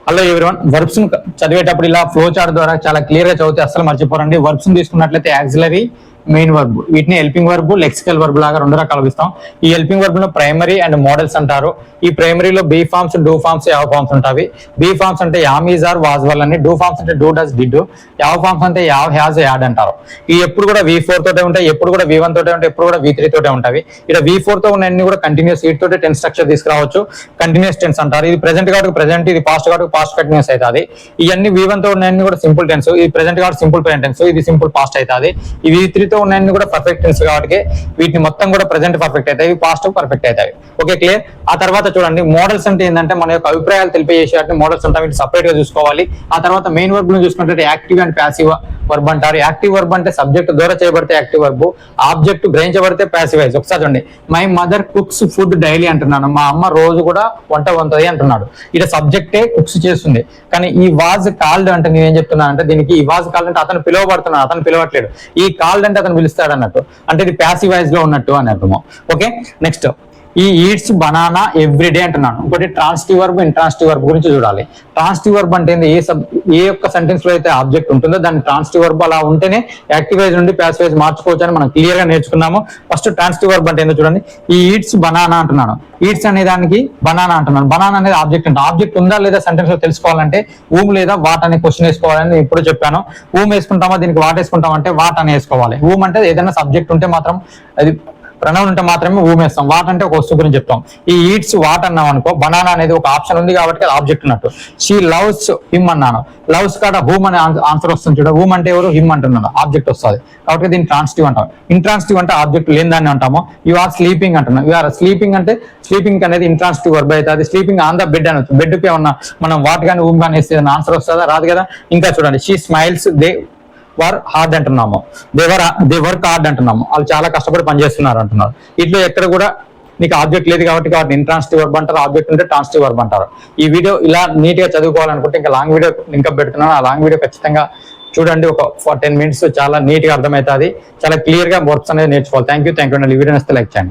Hello everyone, verbs చదివేటప్పుడు ఇలా flow chart ద్వారా చాలా క్లియర్ గా చదివితే అసలు మర్చిపోరండి. వర్బ్స్ తీసుకున్నట్లయితే యాక్సిలరీ, మెయిన్ వర్బ్, వీటిని హెల్పింగ్ వర్బ్, లెక్సికల్ వర్బ్ లాగా రెండు రకాలు ఇస్తాం. ఈ హెల్పింగ్ వర్బ్ లో ప్రైమరీ అండ్ మోడల్స్ అంటారు. ఈ ప్రైమరీలో be forms, do forms, have forms ఉంటాయి. బీ ఫార్మ్స్ అంటే am, is, are, was, were అని. డూ ఫార్మ్స్ అంటే do, does, did. Have forms అంటే యావ్, హ్యాజ్, యాడ్ అంటారు. ఈ ఎప్పుడు కూడా V4 తోటే ఉంటాయి, ఎప్పుడు కూడా V1 తోటే ఉంటాయి, ఎప్పుడు కూడా V3 తోటే ఉంటాయి. ఇక్కడ V4 తో ఉన్నన్ని కూడా కంటిన్యూస్, వీటితోటే టెన్స్ స్ట్రక్చర్ తీసుకురావచ్చు. కంటిన్యూస్ టెన్స్ అంటారు. ఇది ప్రెసెంట్ కాబట్టి ప్రెసెంట్, ఇది పాస్ట్ కాబట్టి పాస్ట్ కంటిన్యూస్ అవుతుంది. ఇవన్నీ V1 తో ఉన్నన్ని కూడా సింపుల్ టెన్స్. ఇది ప్రెసెంట్ కాబట్టి సింపుల్ ప్రెసెంట్ టెన్స్, ఇది సింపుల్ పాస్ట్ అవుతుంది. ఈ V3 తో ఉన్నన్ని కూడా పర్ఫెక్ట్ టెన్స్ కాబట్టి వీటిని మొత్తం కూడా ప్రెసెంట్ పర్ఫెక్ట్ అవుతాయి, పాస్ట్ పర్ఫెక్ట్ అవుతాయి. Okay, clear. ఆ తర్వాత చూడండి, మోడల్స్ అంటే ఏంటంటే మన యొక్క అభిప్రాయాలు తెలిపేసేటట్టు మోడల్స్ ఉంటాయి. వీటిని సపరేట్ గా చూసుకోవాలి. ఆ తర్వాత మెయిన్ వర్బ్ ను చూసుకుంటే యాక్టివ్ అండ్ ప్యాసివ్ వర్బ్ అంటారు. యాక్టివ్ వర్బ్ అంటే సబ్జెక్ట్ ద్వారా చేయబడితే యాక్టివ్ వర్బ్, ఆబ్జెక్ట్ గ్రహించబడితే ప్యాసివైజ్. ఒకసారి చూడండి, my mother cooks food daily అంటున్నాను. మా అమ్మ రోజు కూడా వంట వంటది అంటున్నాడు. ఇక్కడ సబ్జెక్టే కుక్స్ చేస్తుంది. కానీ ఈ వాజ్ కాల్డ్ అంటే నేను ఏం చెప్తున్నాను అంటే, దీనికి ఈ వాజ్ కాల్డ్ అంటే అతను పిలువబడుతున్నాడు, అతను పిలవట్లేదు. ఈ కాల్డ్ అంటే అతను పిలుస్తాడు అన్నట్టు, అంటే ఇది ప్యాసివైజ్ లో ఉన్నట్టు అని అర్థం. ఓకే, నెక్స్ట్ ఈ ఈట్స్ బనానా ఎవ్రీడే అంటున్నాను. ఇంకోటి ట్రాన్సిటివ్ వర్బ్, ఇంట్రాన్సిటివ్ వర్బ్ గురించి చూడాలి. ట్రాన్సిటివ్ వర్బ్ అంటే ఏ ఒక్క సెంటెన్స్ లో అయితే ఆబ్జెక్ట్ ఉంటుందో దాన్ని ట్రాన్సిటివ్ వర్బ్, అలా ఉంటేనే యాక్టివైజ్ నుండి ప్యాసివైజ్ మార్చుకోవచ్చు అని మనం క్లియర్ గా నేర్చుకున్నాము. ఫస్ట్ ట్రాన్సిటివ్ వర్బ్ అంటే ఏంటో చూడండి. ఈ ఈట్స్ బనానా అంటున్నాను. ఈట్స్ అనే దానికి బనానా అంటున్నాను. బనానా అనేది ఆబ్జెక్ట్ అంటే ఆబ్జెక్ట్ ఉందా లేదా సెంటెన్స్ లో తెలుసుకోవాలంటే ఊమ్ లేదా వాట్ అనే క్వశ్చన్ వేసుకోవాలని నేను ఇప్పుడు చెప్పాను. ఊమ్ వేసుకుంటామా, దీనికి వాట్ వేసుకుంటామంటే వాట్ అని వేసుకోవాలి. ఊమ్ అంటే ఏదైనా సబ్జెక్ట్ ఉంటే మాత్రం, అది ప్రణౌన్ ఉంటే మాత్రమే ఊమ్ వేస్తాం. వాట్ అంటే ఒక వస్తువు గురించి చెప్తాం. ఈ ఈట్స్ వాట్ అన్నాం అనుకో, బనానా అనేది ఒక ఆప్షన్ ఉంది కాబట్టి అది ఆబ్జెక్ట్ ఉన్నట్టు. షీ లవ్స్ హిమ్ అన్నాను. లవ్స్ కాడ హూమ్ అనే ఆన్సర్ వస్తుంది చూడ. హూమ్ అంటే ఎవరు, హిమ్ అంటున్నాడు, ఆబ్జెక్ట్ వస్తుంది కాబట్టి దీన్ని ట్రాన్సిటివ్ అంటాం. ఇంట్రాన్సిటివ్ అంటే ఆబ్జెక్ట్ లేని దాన్ని అంటాము. యు ఆర్ స్లీపింగ్ అంటున్నాం. యు ఆర్ స్లీపింగ్ అంటే స్లీపింగ్ అనేది ఇంట్రాన్సిటివ్ వర్బ్ అవుతుంది. స్లీపింగ్ ఆన్ ద బెడ్ అనొచ్చు. బెడ్ కి ఏమన్నా మనం వాట్ కానీ ఊమ్ కానీ వేస్తే ఆన్సర్ వస్తుందా, రాదు కదా. ఇంకా చూడండి, she smiles they were hard అంటున్నాము. దే వర్క్ హార్డ్ అంటున్నాము. వాళ్ళు చాలా కష్టపడి పనిచేస్తున్నారు అంటున్నారు. ఇట్లా ఎక్కడ కూడా నీకు ఆబ్జెక్ట్ లేదు కాబట్టి ఇంట్రాన్సిటివ్ వర్బ్ అంటారు. ఆబ్జెక్ట్ ఉంటే ట్రాన్సిటివ్ వర్బ్ అంటారు. ఈ వీడియో ఇలా నీట్ గా చదువుకోవాలనుకుంటే ఇంకా లాంగ్ వీడియో లింక్ పెడుతున్నాను. ఆ లాంగ్ వీడియో ఖచ్చితంగా చూడండి. ఒక 10 minutes చాలా నీట్ గా అర్థమవుతుంది. చాలా క్లియర్ గా వర్బ్స్ అనేది నేర్చుకోవాలి. Thank you. ఈ వీడియో నచ్చితే లైక్ చేయండి.